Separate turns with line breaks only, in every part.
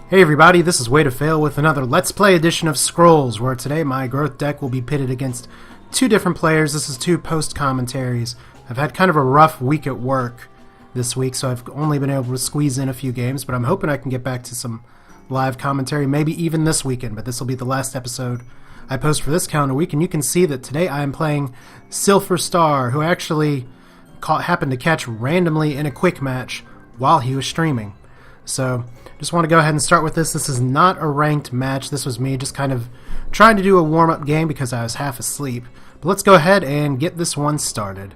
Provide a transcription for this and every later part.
Hey everybody, this is Way to Fail with another Let's Play edition of Scrolls, where today my growth deck will be pitted against two different players. This is two post-commentaries. I've had kind of a rough week at work this week, so I've only been able to squeeze in a few games, but I'm hoping I can get back to some live commentary, maybe even this weekend, but this will be the last episode I post for this calendar week, and you can see that today I am playing Silfurstar, who actually happened to catch randomly in a quick match while he was streaming. So, just want to go ahead and start with this. This is not a ranked match. This was me just kind of trying to do a warm-up game because I was half asleep. But let's go ahead and get this one started.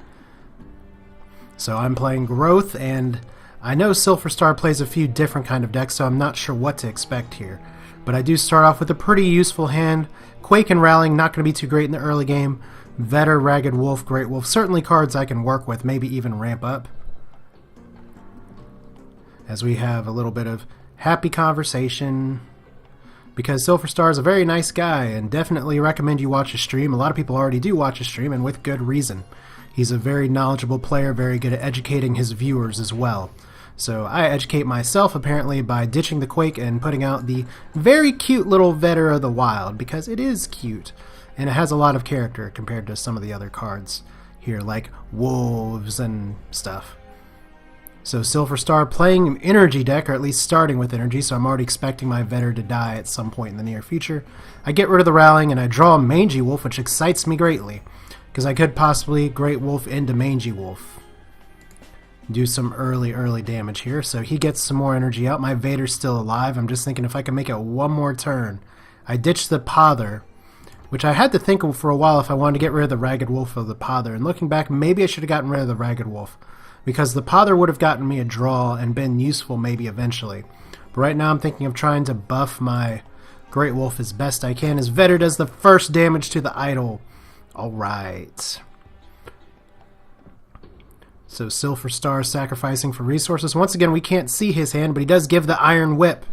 So I'm playing Growth, and I know Silfurstar plays a few different kind of decks, so I'm not sure what to expect here. But I do start off with a pretty useful hand. Quake and Rallying, not going to be too great in the early game. Vetter, Ragged Wolf, Great Wolf, certainly cards I can work with, maybe even ramp up. As we have a little bit of happy conversation, because Silfurstar is a very nice guy and definitely recommend you watch his stream. A lot of people already do watch his stream, and with good reason. He's a very knowledgeable player, very good at educating his viewers as well. So I educate myself apparently by ditching the Quake and putting out the very cute little Vetter of the Wild, because it is cute and it has a lot of character compared to some of the other cards here, like wolves and stuff. So Silfurstar playing an energy deck, or at least starting with energy, so I'm already expecting my Vetter to die at some point in the near future. I get rid of the Rallying and I draw a Mangy Wolf, which excites me greatly, because I could possibly Great Wolf into Mangy Wolf. Do some early damage here, so he gets some more energy out. My Vader's still alive. I'm just thinking if I can make it one more turn. I ditched the Pother, which I had to think of for a while if I wanted to get rid of the Ragged Wolf or the Pother, and looking back, maybe I should have gotten rid of the Ragged Wolf, because the Pother would have gotten me a draw and been useful maybe eventually. But right now I'm thinking of trying to buff my Great Wolf as best I can, as Vetter does the first damage to the idol. Alright. So Silfurstar sacrificing for resources. Once again, we can't see his hand, but he does give the Iron Whip,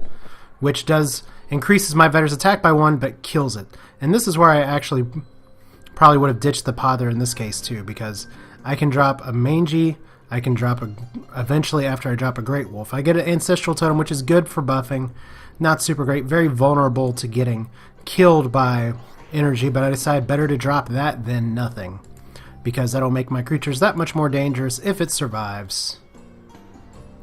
which does increases my Vetter's attack by 1, but kills it. And this is where I actually probably would have ditched the Pother in this case too, because I can drop a Mangy, I can drop eventually after I drop a Great Wolf. I get an Ancestral Totem, which is good for buffing. Not super great, very vulnerable to getting killed by energy, but I decide better to drop that than nothing, because that'll make my creatures that much more dangerous if it survives.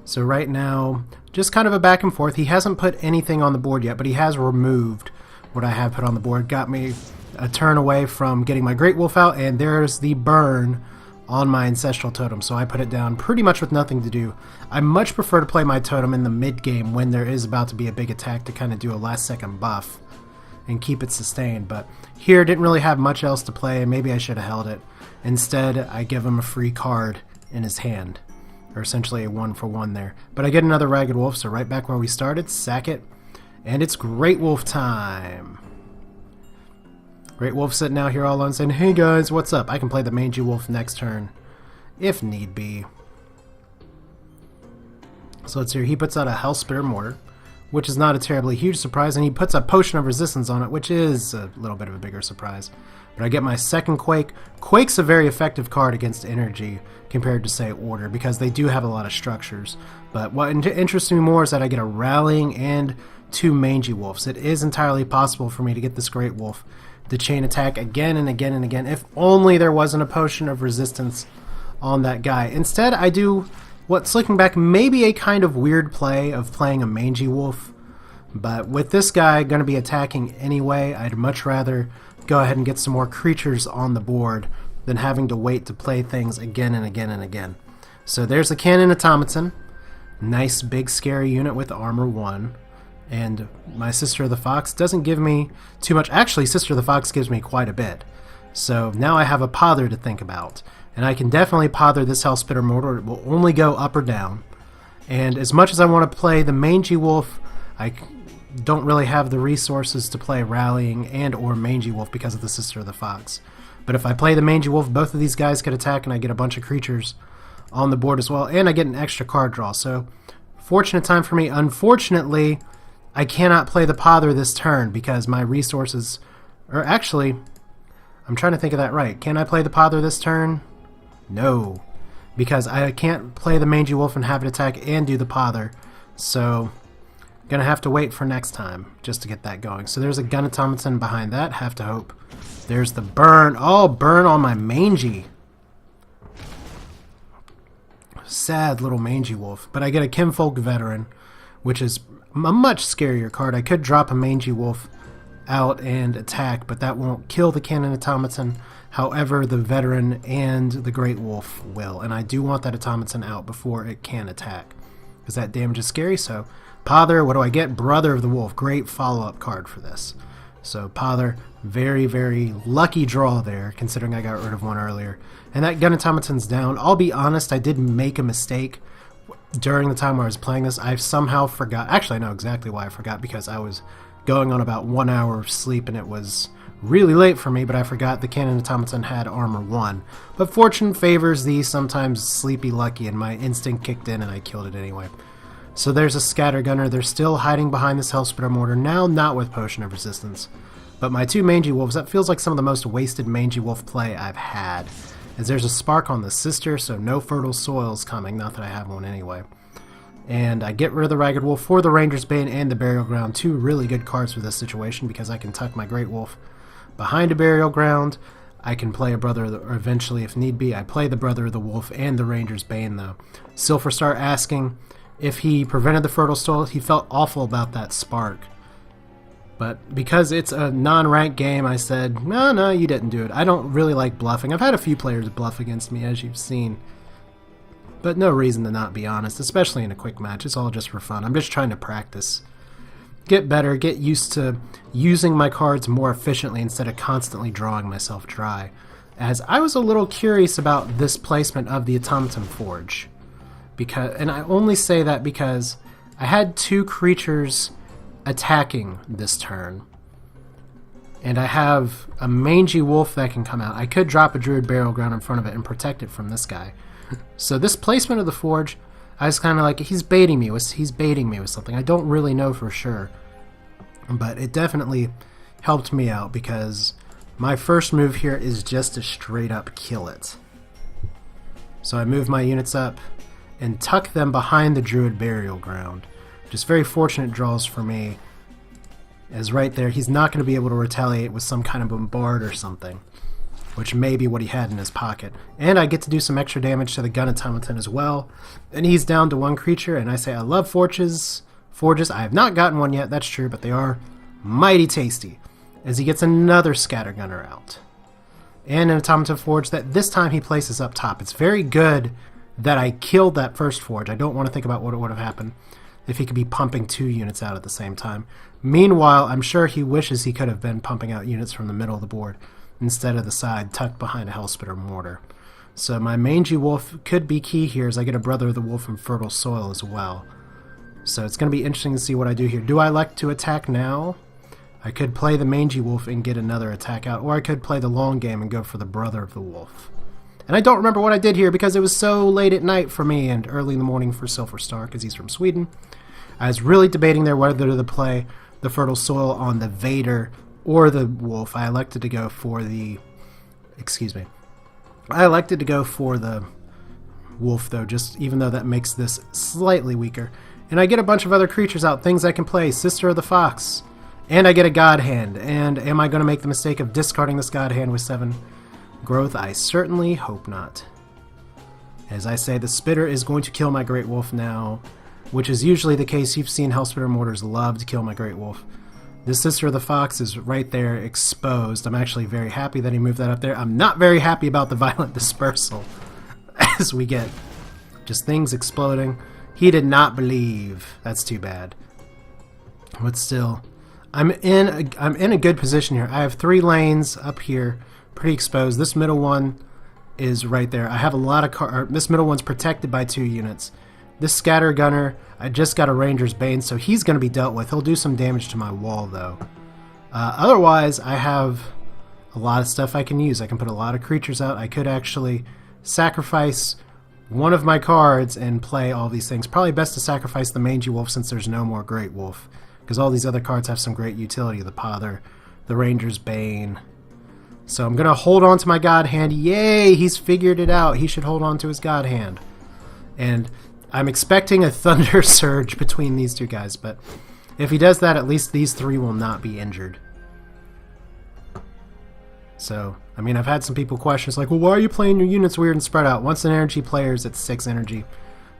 So right now, just kind of a back and forth. He hasn't put anything on the board yet, but he has removed what I have put on the board. Got me a turn away from getting my Great Wolf out, and there's the burn on my Ancestral Totem, so I put it down pretty much with nothing to do. I much prefer to play my Totem in the mid-game when there is about to be a big attack to kind of do a last-second buff and keep it sustained, but here didn't really have much else to play. Maybe I should have held it. Instead, I give him a free card in his hand, or essentially a 1-for-1 there. But I get another Ragged Wolf, so right back where we started, sack it, and it's Great Wolf time. Great Wolf sitting out here all alone saying, "Hey guys, what's up?" I can play the Mangy Wolf next turn, if need be. So let's hear, he puts out a Hellspitter Mortar, which is not a terribly huge surprise, and he puts a Potion of Resistance on it, which is a little bit of a bigger surprise. But I get my second Quake. Quake's a very effective card against energy compared to, say, Order, because they do have a lot of structures. But what interests me more is that I get a Rallying and 2 Mangy Wolves. It is entirely possible for me to get this Great Wolf to chain attack again and again and again, if only there wasn't a Potion of Resistance on that guy. Instead, I do what's, looking back, maybe a kind of weird play of playing a Mangy Wolf, but with this guy going to be attacking anyway, I'd much rather go ahead and get some more creatures on the board than having to wait to play things again and again and again. So there's a Cannon Automaton, nice big scary unit with armor 1. And my Sister of the Fox doesn't give me too much. Actually, Sister of the Fox gives me quite a bit. So now I have a Pother to think about. And I can definitely Pother this Hellspitter Mortar. It will only go up or down. And as much as I want to play the Mangy Wolf, I don't really have the resources to play Rallying and or Mangy Wolf because of the Sister of the Fox. But if I play the Mangy Wolf, both of these guys could attack and I get a bunch of creatures on the board as well. And I get an extra card draw. So, fortunate time for me. Unfortunately, I cannot play the Pother this turn because my resources... Or actually, I'm trying to think of that right. Can I play the Pother this turn? No. Because I can't play the Mangy Wolf and have it attack and do the Pother. So Gonna have to wait for next time just to get that going. So there's a gun automaton behind that. Have to hope. There's the burn. Oh, burn on my mangy. Sad little mangy wolf. But I get a Kinfolk veteran, which is a much scarier card. I could drop a mangy wolf out and attack, but that won't kill the cannon automaton. However, the veteran and the great wolf will. And I do want that automaton out before it can attack, because that damage is scary. So Pother, what do I get? Brother of the Wolf. Great follow-up card for this. So Pother, very, very lucky draw there, considering I got rid of one earlier. And that gun automaton's down. I'll be honest, I did make a mistake during the time where I was playing this. I somehow forgot. Actually, I know exactly why I forgot, because I was going on about 1 hour of sleep and it was really late for me, but I forgot the cannon automaton had armor 1. But fortune favors the sometimes sleepy lucky, and my instinct kicked in and I killed it anyway. So there's a scattergunner. They're still hiding behind this Hellsplitter Mortar, now not with Potion of Resistance. But my 2 mangy wolves, that feels like some of the most wasted mangy wolf play I've had. As there's a spark on the sister, so no fertile soil's coming, not that I have one anyway. And I get rid of the Ragged Wolf for the Ranger's Bane and the Burial Ground, 2 really good cards for this situation, because I can tuck my Great Wolf behind a Burial Ground. I can play a Brother of the, or eventually, if need be, I play the Brother of the Wolf and the Ranger's Bane, though. Silfurstar asking if he prevented the Fertile Soil. He felt awful about that spark. But because it's a non-ranked game, I said, no, you didn't do it. I don't really like bluffing. I've had a few players bluff against me, as you've seen. But no reason to not be honest, especially in a quick match. It's all just for fun. I'm just trying to practice. Get better, get used to using my cards more efficiently instead of constantly drawing myself dry. As I was a little curious about this placement of the Automaton Forge. And I only say that because I had 2 creatures attacking this turn. And I have a mangy wolf that can come out. I could drop a Druid Burial Ground in front of it and protect it from this guy. So this placement of the Forge, I was kind of like, he's baiting me with something. I don't really know for sure. But it definitely helped me out, because my first move here is just to straight up kill it. So I move my units up and tuck them behind the Druid Burial Ground. Just very fortunate draws for me, as right there he's not going to be able to retaliate with some kind of bombard or something, which may be what he had in his pocket. And I get to do some extra damage to the gun automaton as well. And he's down to 1 creature, and I say I love forges. I have not gotten one yet, that's true, but they are mighty tasty. As he gets another scattergunner out. And an automaton forge that this time he places up top. It's very good that I killed that first forge. I don't want to think about what would have happened if he could be pumping 2 units out at the same time. Meanwhile, I'm sure he wishes he could have been pumping out units from the middle of the board instead of the side tucked behind a Hellsplitter Mortar. So my mangy wolf could be key here, as I get a Brother of the Wolf from Fertile Soil as well. So it's going to be interesting to see what I do here. Do I like to attack now? I could play the mangy wolf and get another attack out, or I could play the long game and go for the Brother of the Wolf. And I don't remember what I did here because it was so late at night for me and early in the morning for Silfurstar, because he's from Sweden. I was really debating there whether to play the Fertile Soil on the Vader or the Wolf. I elected to go for the... I elected to go for the Wolf, though, just even though that makes this slightly weaker. And I get a bunch of other creatures out, things I can play. Sister of the Fox. And I get a God Hand. And am I going to make the mistake of discarding this God Hand with 7 growth? I certainly hope not. As I say, the Spitter is going to kill my Great Wolf now, which is usually the case. You've seen Hellsplitter Mortars love to kill my Great Wolf. This Sister of the Fox is right there exposed. I'm actually very happy that he moved that up there. I'm not very happy about the Violent Dispersal, as we get just things exploding. He did not believe. That's too bad. But still, I'm in a good position here. I have 3 lanes up here, pretty exposed. This middle one is right there. I have a lot of this middle one's protected by 2 units. This Scattergunner, I just got a Ranger's Bane, so he's going to be dealt with. He'll do some damage to my wall, though. Otherwise, I have a lot of stuff I can use. I can put a lot of creatures out. I could actually sacrifice one of my cards and play all these things. Probably best to sacrifice the Mangy Wolf since there's no more Great Wolf, because all these other cards have some great utility. The Pother, the Ranger's Bane. So I'm going to hold on to my God Hand. Yay! He's figured it out. He should hold on to his God Hand. And I'm expecting a Thunder Surge between these 2 guys, but If he does that, at least these 3 will not be injured. So, I mean, I've had some people question, it's like, well, why are you playing your units weird and spread out? Once an energy player's at 6 energy,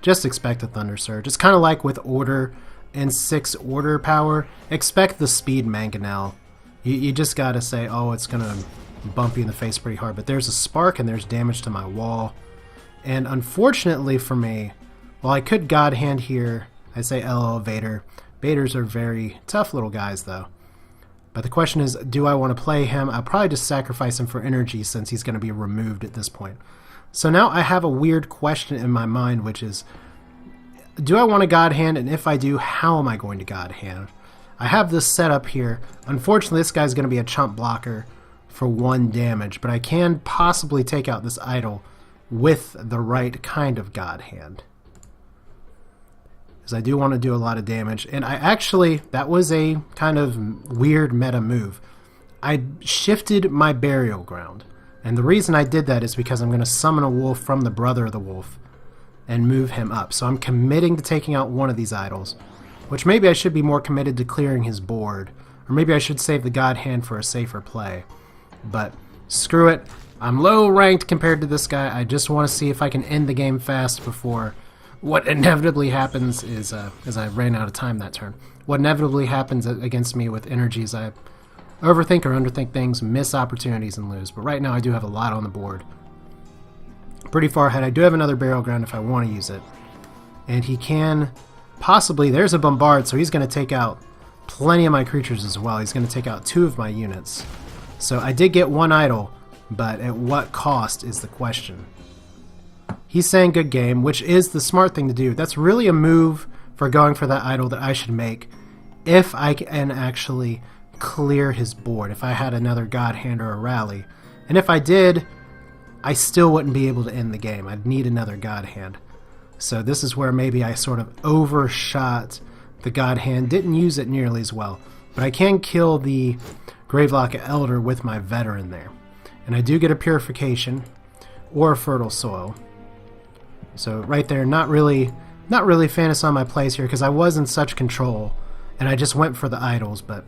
just expect a Thunder Surge. It's kind of like with Order and 6 Order power. Expect the speed Mangonel. You just gotta say, oh, it's gonna bump you in the face pretty hard. But there's a spark and there's damage to my wall. And unfortunately for me, while I could God Hand here, I say LL Vader. Vaders are very tough little guys though. But the question is, do I want to play him? I'll probably just sacrifice him for energy since he's going to be removed at this point. So now I have a weird question in my mind, which is, do I want to God Hand? And if I do, how am I going to God Hand? I have this set up here. Unfortunately, this guy's going to be a chump blocker for 1 damage, but I can possibly take out this idol with the right kind of God Hand. Because I do want to do a lot of damage. And I actually, that was a kind of weird meta move. I shifted my burial ground. And the reason I did that is because I'm going to summon a wolf from the brother of the wolf and move him up. So I'm committing to taking out one of these idols, which maybe I should be more committed to clearing his board. Or maybe I should save the God Hand for a safer play. But screw it. I'm low ranked compared to this guy. I just want to see if I can end the game fast before what inevitably happens is, as I ran out of time that turn, what inevitably happens against me with energy is I overthink or underthink things, miss opportunities, and lose. But right now I do have a lot on the board. Pretty far ahead. I do have another burial ground if I want to use it. And he can possibly, there's a bombard, so he's going to take out plenty of my creatures as well. He's going to take out 2 of my units. So I did get 1 idol, but at what cost is the question. He's saying good game, which is the smart thing to do. That's really a move for going for that idol that I should make if I can actually clear his board, if I had another God Hand or a rally. And if I did, I still wouldn't be able to end the game. I'd need another God Hand. So this is where maybe I sort of overshot the God Hand, didn't use it nearly as well. But I can kill the Gravelock Elder with my Veteran there. And I do get a Purification or a Fertile Soil. So right there, not really fan of my plays here because I was in such control and I just went for the idols, but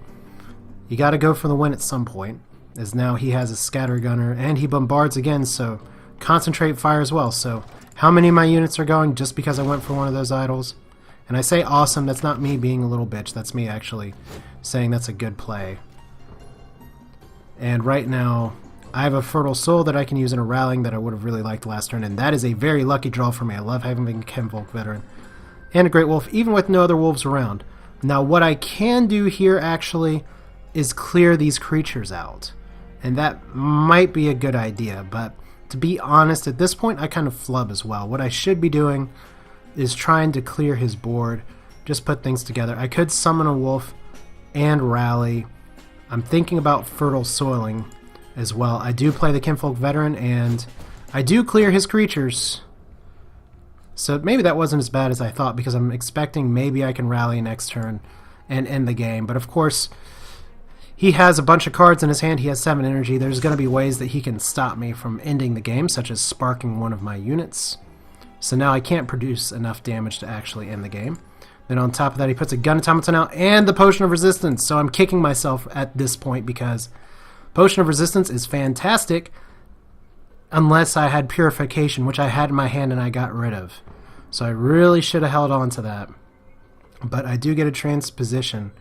you got to go for the win at some point, as now he has a Scattergunner and he bombards again, so Concentrate Fire as well. So how many of my units are going just because I went for one of those idols? And I say awesome, that's not me being a little bitch, that's me actually saying that's a good play. And right now, I have a Fertile Soul that I can use in a rallying that I would have really liked last turn, and that is a very lucky draw for me. I love having a Chemvolk Veteran and a Great Wolf, even with no other wolves around. Now, what I can do here, actually, is clear these creatures out. And that might be a good idea, but to be honest, at this point, I kind of flub as well. What I should be doing is trying to clear his board, just put things together. I could summon a wolf and rally. I'm thinking about Fertile Soiling as well. I do play the Kinfolk Veteran, and I do clear his creatures. So maybe that wasn't as bad as I thought, because I'm expecting maybe I can rally next turn and end the game. But of course, he has a bunch of cards in his hand. He has 7 energy. There's going to be ways that he can stop me from ending the game, such as sparking one of my units. So now I can't produce enough damage to actually end the game. Then on top of that, he puts a Gun Automaton out and the Potion of Resistance. So I'm kicking myself at this point, because Potion of Resistance is fantastic unless I had Purification, which I had in my hand and I got rid of. So I really should have held on to that. But I do get a Transposition,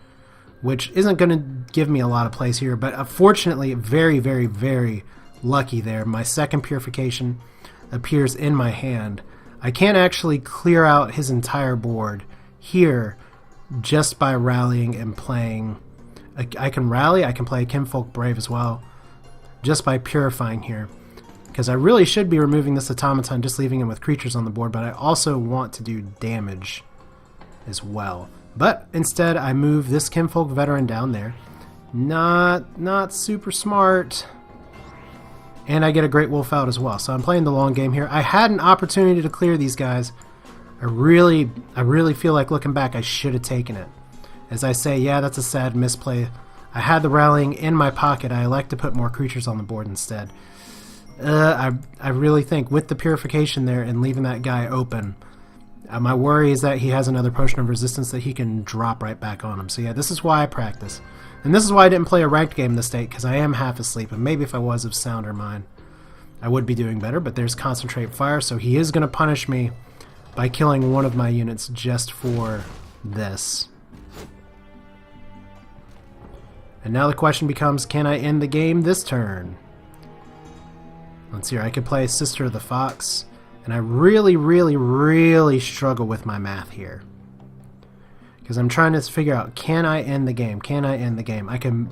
which isn't going to give me a lot of plays here, but fortunately, very, very, very lucky there. My second Purification appears in my hand. I can't actually clear out his entire board here just by rallying and playing. I can rally, I can play Kinfolk Brave as well, just by purifying here. Because I really should be removing this Automaton, just leaving him with creatures on the board, but I also want to do damage as well. But instead, I move this Kinfolk Veteran down there. Not super smart. And I get a Great Wolf out as well. So I'm playing the long game here. I had an opportunity to clear these guys. I really feel like, looking back, I should have taken it. As I say, yeah, that's a sad misplay. I had the rallying in my pocket. I elect to put more creatures on the board instead. I really think with the Purification there and leaving that guy open, My worry is that he has another potion of resistance that he can drop right back on him. So yeah, this is why I practice. And this is why I didn't play a ranked game this state, because I am half asleep, and maybe if I was of sounder mind, I would be doing better, but there's Concentrate Fire, so he is going to punish me by killing one of my units just for this. And now the question becomes, can I end the game this turn? Let's see here, I could play Sister of the Fox, and I really struggle with my math here. Because I'm trying to figure out, can I end the game? Can I end the game? I can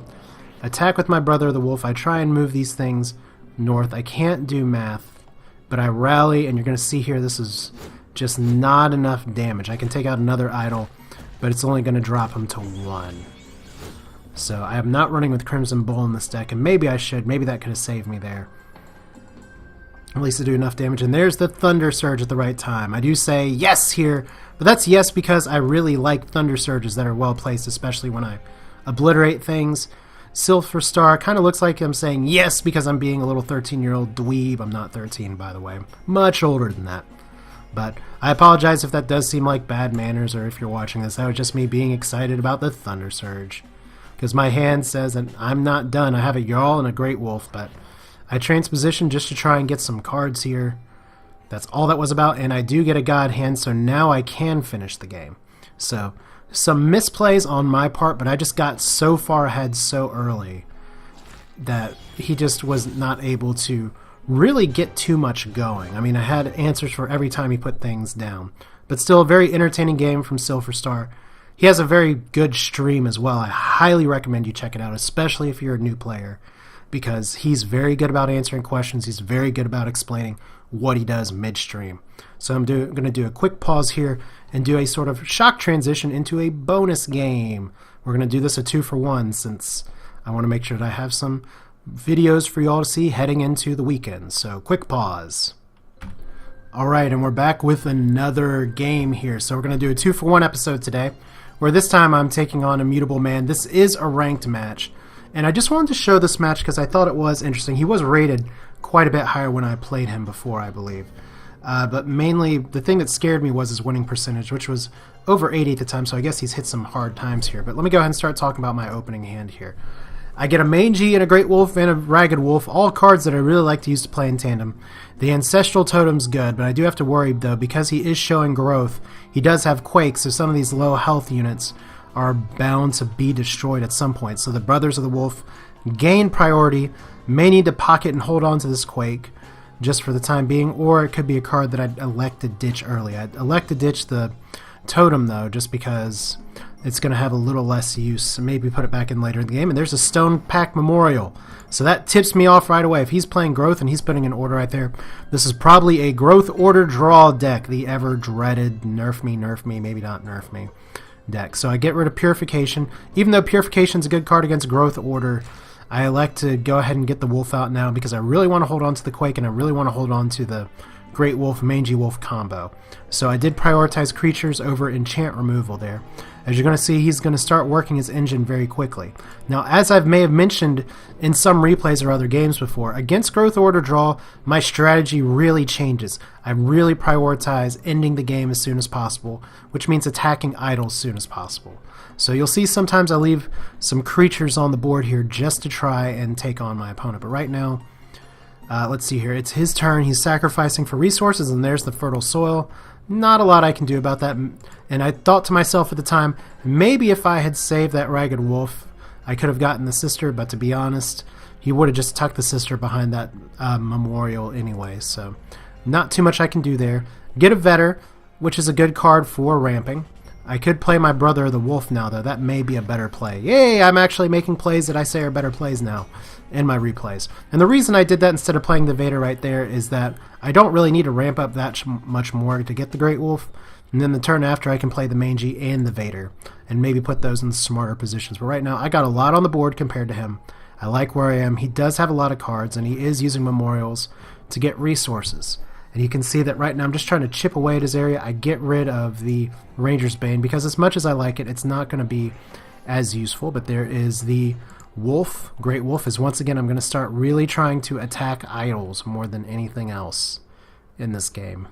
attack with my Brother the Wolf. I try and move these things north. I can't do math, but I rally, and you're going to see here this is just not enough damage. I can take out another idol, but it's only going to drop him to 1. So I am not running with Crimson Bull in this deck, and maybe I should. Maybe that could have saved me there. At least to do enough damage. And there's the Thunder Surge at the right time. I do say yes here, but that's yes because I really like Thunder Surges that are well placed, especially when I obliterate things. Silfurstar kind of looks like I'm saying yes because I'm being a little 13-year-old dweeb. I'm not 13, by the way. Much older than that. But I apologize if that does seem like bad manners, or if you're watching this. That was just me being excited about the Thunder Surge. Because my hand says that I'm not done. I have a Jarl and a Great Wolf, but I transposition just to try and get some cards here. That's all that was about, and I do get a God Hand, so now I can finish the game. So, some misplays on my part, but I just got so far ahead so early that he just was not able to really get too much going. I mean, I had answers for every time he put things down. But still, a very entertaining game from Silfurstar. He has a very good stream as well. I highly recommend you check it out, especially if you're a new player, because he's very good about answering questions. He's very good about explaining what he does midstream. So I'm going to do a quick pause here and do a sort of shock transition into a bonus game. We're going to do this a 2-for-1 since I want to make sure that I have some videos for you all to see heading into the weekend. So quick pause. Alright, and we're back with another game here. So we're going to do a 2-for-1 episode today, where this time I'm taking on Immutable Man. This is a ranked match. And I just wanted to show this match because I thought it was interesting. He was rated quite a bit higher when I played him before, I believe. But mainly, the thing that scared me was his winning percentage, which was over 80 at the time, so I guess he's hit some hard times here. But let me go ahead and start talking about my opening hand here. I get a Mangy and a Great Wolf and a Ragged Wolf, all cards that I really like to use to play in tandem. The Ancestral Totem's good, but I do have to worry, though, because he is showing growth. He does have Quake, so some of these low health units are bound to be destroyed at some point. So the Brothers of the Wolf gain priority, may need to pocket and hold on to this Quake just for the time being, or it could be a card that I'd elect to ditch early. I'd elect to ditch the Totem, though, just because it's going to have a little less use. Maybe put it back in later in the game. And there's a Stone Pack Memorial. So that tips me off right away. If he's playing Growth and he's putting an order right there, this is probably a Growth Order Draw deck. The ever-dreaded nerf me, maybe not nerf me deck. So I get rid of Purification. Even though Purification's a good card against Growth Order, I elect to go ahead and get the Wolf out now because I really want to hold on to the Quake and I really want to hold on to the Great Wolf, Mangy Wolf combo. So I did prioritize creatures over enchant removal there. As you're going to see, he's going to start working his engine very quickly. Now, as I may have mentioned in some replays or other games before, against Growth Order Draw, my strategy really changes. I really prioritize ending the game as soon as possible, which means attacking idols as soon as possible. So you'll see sometimes I leave some creatures on the board here just to try and take on my opponent. But right now, let's see here. It's his turn. He's sacrificing for resources, and there's the Fertile Soil. Not a lot I can do about that. And I thought to myself at the time, maybe if I had saved that Ragged Wolf, I could have gotten the Sister, but to be honest, he would have just tucked the Sister behind that memorial anyway. So not too much I can do there. Get a Vetter, which is a good card for ramping. I could play my Brother the Wolf now, though. That may be a better play. Yay, I'm actually making plays that I say are better plays now in my replays. And the reason I did that instead of playing the Vader right there is that I don't really need to ramp up that much more to get the Great Wolf. And then the turn after, I can play the Mangy and the Vader and maybe put those in smarter positions. But right now, I got a lot on the board compared to him. I like where I am. He does have a lot of cards, and he is using memorials to get resources. And you can see that right now I'm just trying to chip away at his area. I get rid of the Ranger's Bane because as much as I like it, it's not going to be as useful. But there is the Wolf. Great Wolf is once again, I'm going to start really trying to attack idols more than anything else in this game.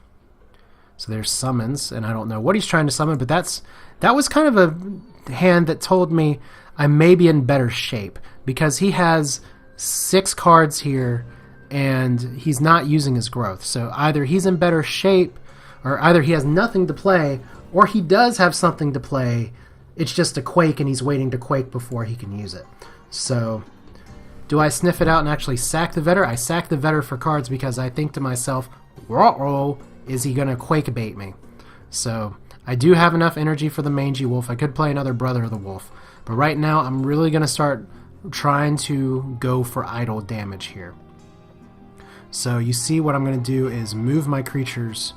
So there's summons, and I don't know what he's trying to summon, but that was kind of a hand that told me I may be in better shape, because he has 6 cards here, and he's not using his growth. So either he's in better shape, or either he has nothing to play, or he does have something to play. It's just a Quake, and he's waiting to Quake before he can use it. So do I sniff it out and actually sack the Vetter? I sack the Vetter for cards because I think to myself, ruh-roh, is he going to Quake bait me? So I do have enough energy for the Mangy Wolf. I could play another Brother of the Wolf. But right now, I'm really going to start trying to go for idle damage here. So you see what I'm going to do is move my creatures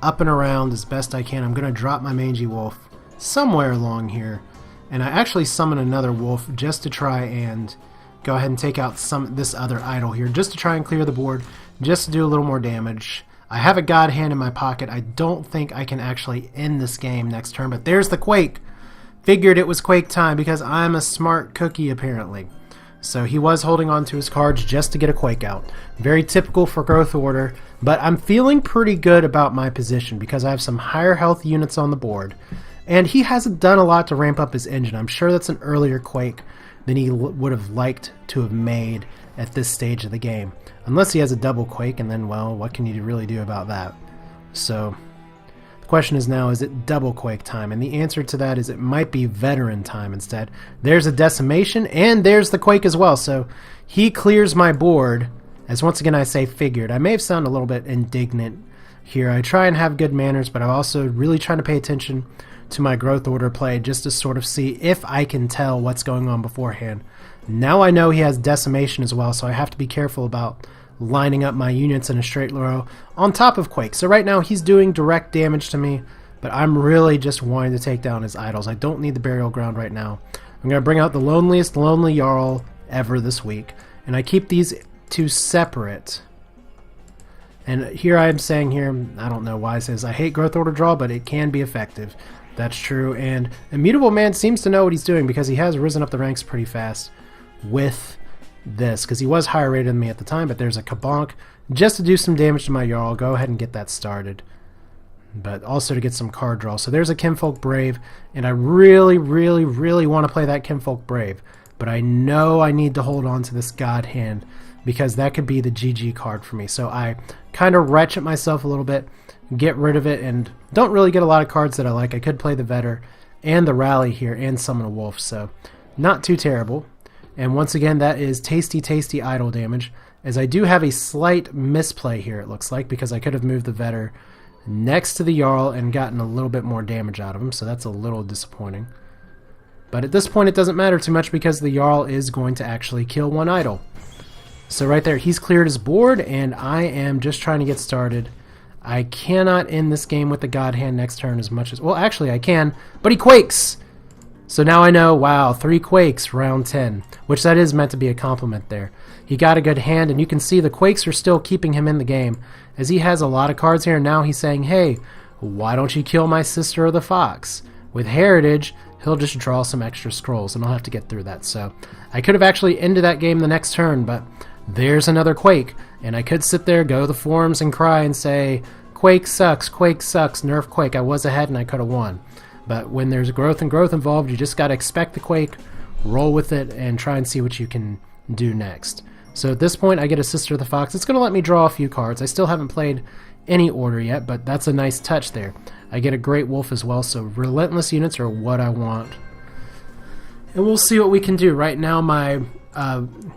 up and around as best I can. I'm going to drop my Mangy Wolf somewhere along here. And I actually summon another wolf just to try and go ahead and take out this other idol here, just to try and clear the board, just to do a little more damage. I have a God Hand in my pocket. I don't think I can actually end this game next turn, but there's the Quake. Figured it was Quake time because I'm a smart cookie apparently. So he was holding on to his cards just to get a Quake out. Very typical for Growth Order, but I'm feeling pretty good about my position because I have some higher health units on the board. And he hasn't done a lot to ramp up his engine. I'm sure that's an earlier Quake than he would have liked to have made at this stage of the game. Unless he has a double Quake, and then, well, what can you really do about that? So the question is now, is it double Quake time? And the answer to that is it might be Veteran time instead. There's a Decimation, and there's the Quake as well. So he clears my board, as once again I say figured. I may have sounded a little bit indignant here. I try and have good manners, but I'm also really trying to pay attention to my Growth Order play just to sort of see if I can tell what's going on beforehand. Now I know he has Decimation as well, so I have to be careful about lining up my units in a straight row on top of Quake. So right now he's doing direct damage to me, but I'm really just wanting to take down his idols. I don't need the Burial Ground right now. I'm going to bring out the loneliest Lonely Jarl ever this week, and I keep these two separate. And here I am saying here, I don't know why it says I hate Growth Order draw, but it can be effective. That's true, and Immutable Man seems to know what he's doing because he has risen up the ranks pretty fast with this, because he was higher rated than me at the time. But there's a Kabonk just to do some damage to my Jarl. Go ahead and get that started, but also to get some card draw. So there's a Kinfolk Brave, and I really want to play that Kinfolk Brave, but I know I need to hold on to this God Hand because that could be the GG card for me. So I kind of retch myself a little bit, get rid of it, and don't really get a lot of cards that I like. I could play the Vetter and the Rally here and summon a Wolf, so not too terrible. And once again, that is tasty idle damage, as I do have a slight misplay here, it looks like, because I could have moved the Vetter next to the Jarl and gotten a little bit more damage out of him, so that's a little disappointing. But at this point it doesn't matter too much because the Jarl is going to actually kill one idol. So right there, he's cleared his board, and I am just trying to get started. I cannot end this game with the God Hand next turn as much as... Well, actually I can, but he Quakes! So now I know, wow, 3 Quakes, round 10. Which that is meant to be a compliment there. He got a good hand, and you can see the Quakes are still keeping him in the game, as he has a lot of cards here, and now he's saying, hey, why don't you kill my Sister of the Fox? With Heritage, he'll just draw some extra scrolls, and I'll have to get through that. So I could have actually ended that game the next turn, but there's another Quake, and I could sit there, go to the forums, and cry and say, Quake sucks, nerf Quake. I was ahead, and I could have won. But when there's growth involved, you just got to expect the Quake, roll with it, and try and see what you can do next. So at this point, I get a Sister of the Fox. It's going to let me draw a few cards. I still haven't played any order yet, but that's a nice touch there. I get a Great Wolf as well, so Relentless units are what I want. And we'll see what we can do. Right now, my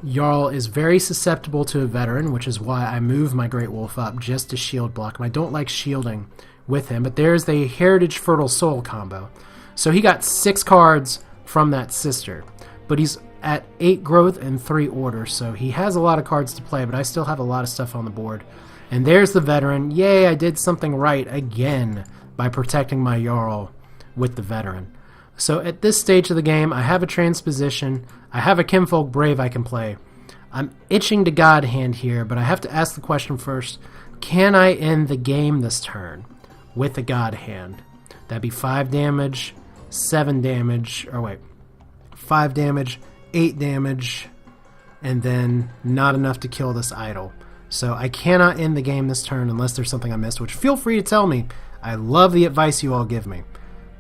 Jarl is very susceptible to a Veteran, which is why I move my Great Wolf up just to shield block him. I don't like shielding with him, but there's the Heritage Fertile Soul combo. So he got 6 cards from that Sister, but he's at 8 growth and 3 order, so he has a lot of cards to play, but I still have a lot of stuff on the board. And there's the Veteran. Yay, I did something right again by protecting my Jarl with the Veteran. So at this stage of the game, I have a Transposition, I have a Kinfolk Brave I can play. I'm itching to God Hand here, but I have to ask the question first, can I end the game this turn with the God Hand? That'd be 5 damage, 7 damage, or wait, 5 damage, 8 damage, and then not enough to kill this idol. So I cannot end the game this turn unless there's something I missed, which feel free to tell me. I love the advice you all give me.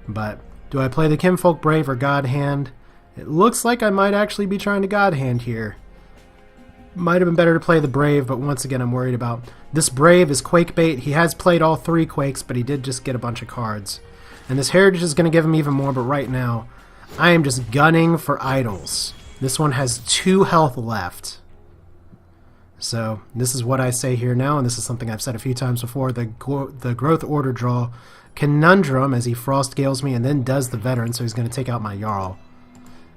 But do I play the Kinfolk Brave or God Hand? It looks like I might actually be trying to God Hand here. Might have been better to play the Brave, but once again I'm worried about... This Brave is Quake bait. He has played all 3 Quakes, but he did just get a bunch of cards. And this Heritage is going to give him even more, but right now I am just gunning for idols. This one has 2 health left. So this is what I say here now, and this is something I've said a few times before. The Growth Order draw Conundrum as he Frost Gales me and then does the Veteran, so he's going to take out my Jarl.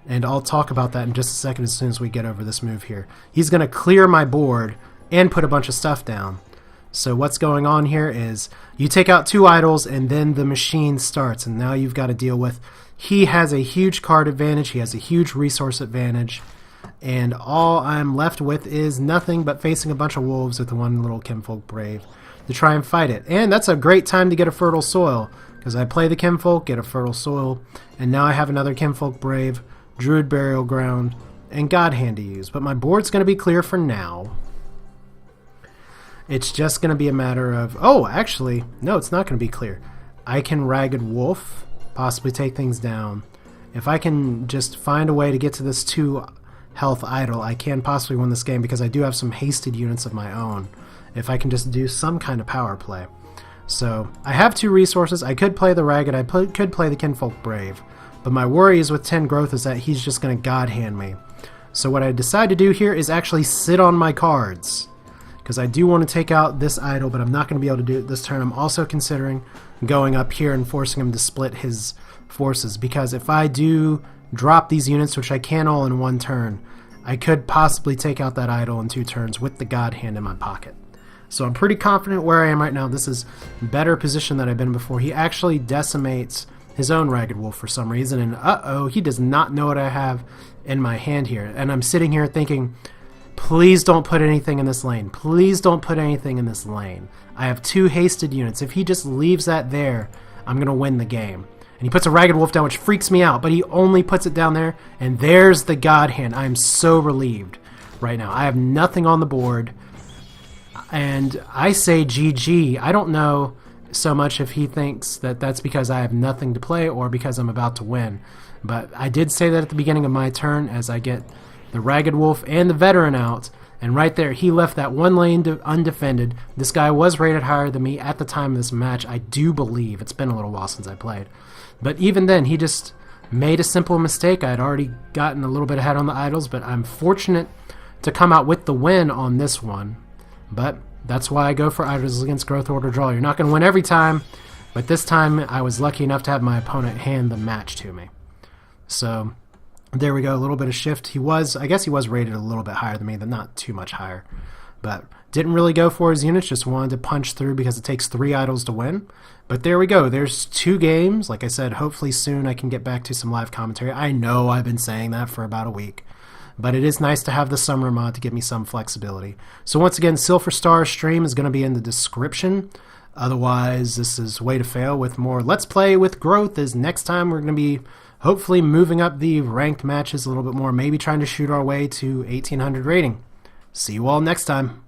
And I'll talk about that in just a second as soon as we get over this move here. He's going to clear my board and put a bunch of stuff down. So what's going on here is you take out 2 idols and then the machine starts, and now you've got to deal with... He has a huge card advantage, he has a huge resource advantage, and all I'm left with is nothing but facing a bunch of wolves with the one little Kinfolk Brave to try and fight it. And that's a great time to get a Fertile Soil, because I play the Kinfolk, get a Fertile Soil, and now I have another Kinfolk Brave, Druid Burial Ground, and God Hand to use. But my board's going to be clear for now. It's just going to be a matter of... Oh, actually, no, it's not going to be clear. I can Ragged Wolf, possibly take things down. If I can just find a way to get to this 2 health idol, I can possibly win this game because I do have some hasted units of my own. If I can just do some kind of power play. So, I have 2 resources. I could play the Ragged, I could play the Kinfolk Brave. But my worry is with 10 growth is that he's just going to God Hand me. So what I decide to do here is actually sit on my cards. Because I do want to take out this idol, but I'm not going to be able to do it this turn. I'm also considering going up here and forcing him to split his forces. Because if I do drop these units, which I can all in 1 turn, I could possibly take out that idol in 2 turns with the God Hand in my pocket. So I'm pretty confident where I am right now. This is better position than I've been before. He actually decimates his own Ragged Wolf for some reason, and uh-oh, he does not know what I have in my hand here. And I'm sitting here thinking, please don't put anything in this lane. Please don't put anything in this lane. I have 2 hasted units. If he just leaves that there, I'm going to win the game. And he puts a Ragged Wolf down, which freaks me out, but he only puts it down there, and there's the God Hand. I'm so relieved right now. I have nothing on the board, and I say GG. I don't know so much if he thinks that that's because I have nothing to play or because I'm about to win. But I did say that at the beginning of my turn as I get the Ragged Wolf and the Veteran out, and right there he left that 1 lane undefended. This guy was rated higher than me at the time of this match, I do believe. It's been a little while since I played. But even then, he just made a simple mistake. I had already gotten a little bit ahead on the idols, but I'm fortunate to come out with the win on this one. But that's why I go for idols against Growth Order draw. You're not going to win every time, but this time I was lucky enough to have my opponent hand the match to me. So there we go, a little bit of shift. I guess he was rated a little bit higher than me, but not too much higher. But didn't really go for his units, just wanted to punch through because it takes 3 idols to win. But there we go, there's 2 games. Like I said, hopefully soon I can get back to some live commentary. I know I've been saying that for about a week. But it is nice to have the summer mod to give me some flexibility. So once again, Silfurstar stream is going to be in the description. Otherwise, this is Way to Fail with more Let's Play with Growth. As next time we're going to be hopefully moving up the ranked matches a little bit more, maybe trying to shoot our way to 1800 rating. See you all next time.